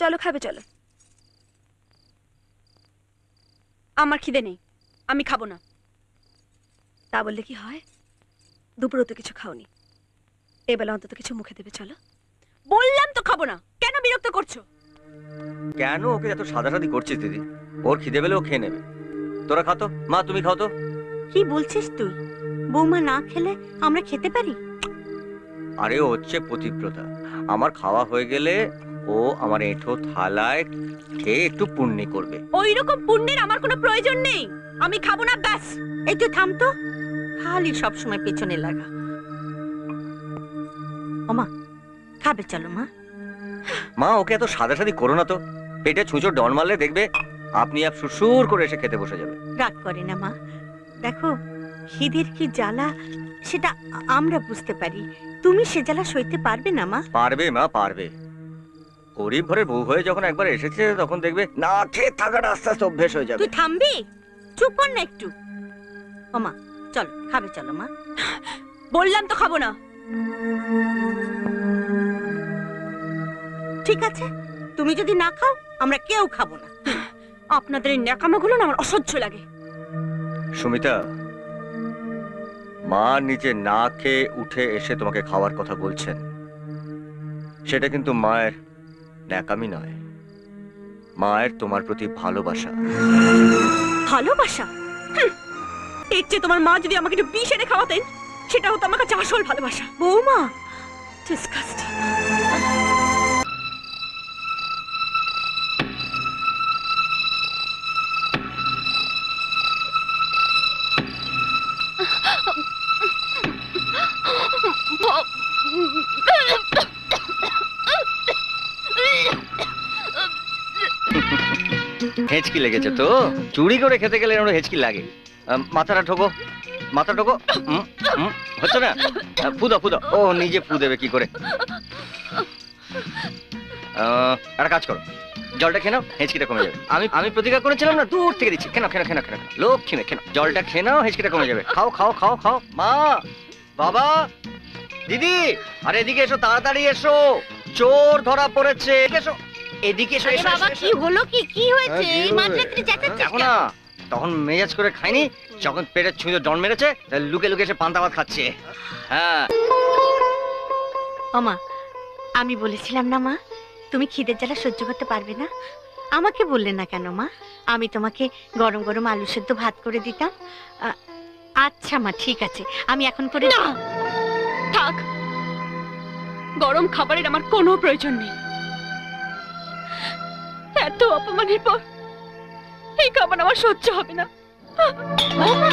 চলো খাবে চলো। আমার খিদে নেই, আমি খাবো না। তা বললে কি হয়? দুপুরও তো কিছু খাওনি, এবেলা অন্তত কিছু মুখে দেবে। চলো। বললাম তো খাবো না, কেন বিরক্ত করছো? কেন ওকে এত সাদাসাদি করছিস দিদি? ওর খিদে পেলে ও খেয়ে নেবে। তোরা খা তো, মা তুমি খাও তো। কি বলছিস তুই? বৌমা না খেলে আমরা খেতে পারি? আরে ও হচ্ছে পতিব্রতা, আমার খাওয়া হয়ে গেলে ও আমার এঁঠো থালায় খেয়ে একটু পুণ্যি করবে। ওই রকম পুণ্যের আমার কোনো প্রয়োজন নেই, আমি খাবো না ব্যাস। এই তুই থাম তো, খালি সব সময় পেছনে লাগা। ওমা খাবে চলো মা। মা ওকে এত সাদাসাদি করো না তো, পেটে ছুঁচো ডন মারলে দেখবে আপনি আপ সুরসুর করে এসে খেতে বসে যাবে। রাগ করে না মা, দেখো খিদের কি জ্বালা সেটা আমরা বুঝতে পারি, তুমি সে জ্বালা সইতে পারবে না মা? পারবে মা পারবে। গরিব ঘরের বউ হয়ে যখন একবার এসেছে তখন দেখবে না খেয়ে থাকাটা আস্তে আস্তে অভ্যেস হয়ে যাবে। তুই থামবি? চুপ কর না একটু। ওমা চলো খাবে চলো মা। বললাম তো খাবো না। ঠিক আছে, তুমি যদি না খাও আমরা কেউ খাবো না। আপনাদের এই ন্যাকামাগুলো না আমার অসহ্য লাগে। সুমিতা, মা নিচে না খেয়ে উঠে এসে তোমাকে খাওয়ার কথা বলছেন, সেটা কিন্তু মায়ের ন্যাকামি নয়, মায়ের তোমার প্রতি ভালোবাসা। ভালোবাসা? এর চেয়ে তোমার মা যদি আমাকে একটু বিষ এনে খাওয়াতেন, সেটা হতো আমার কাছে আসল ভালোবাসা। বৌমা ডিসকাস্টিং। হেঁচকি লেগেছে তো? চুরি করে খেতে গেলে এরকম হেঁচকি লাগে। মাথাটা ঠোকো, মাথা ঠোকো। হচ্ছে না? ফুদো ফুদো। ও নিজে ফু দেবে কি করে? একটা কাজ করো, জলটা খেয়ে নাও, হেঁচকিটা কমে যাবে। আমি প্রতিজ্ঞা করেছিলাম না, দূর থেকে দিচ্ছি। খেনো খেনো খেনো খেনো, লক্ষ্মী মেয়ে খেনো, জলটা খেয়ে নাও, হেঁচকিটা কমে যাবে। খাও খাও খাও খাও। মা, বাবা, দিদি, আরে এদিকে এসো, তাড়াতাড়ি এসো, চোর ধরা পড়েছে। এসো এদিকে এসো। এসো বাবা কি হলো? কি কি হয়েছে? এই মাঝরাত্রি চেঁচাচ্ছিস দেখো কেন? না, তখন মেজাজ করে খাইনি, যখন পেটের ছুঁয়ে ডন মেরেছে লুকে লুকে এসে পান্তা ভাত খাচ্ছে। হ্যাঁ ওমা আমি বলেছিলাম না মা, তুমি খিদের জ্বালা সহ্য করতে পারবে না? আমাকে বললে না কেন মা? আমি তোমাকে গরম গরম আলু সেদ্ধ ভাত করে দিতাম। আচ্ছা মা ঠিক আছে, আমি এখন করে না, থাক। গরম খাবারের আমার কোনো প্রয়োজন নেই। এত অপমানের পর এই খাবার আমার সহ্য হবে না। বৌমা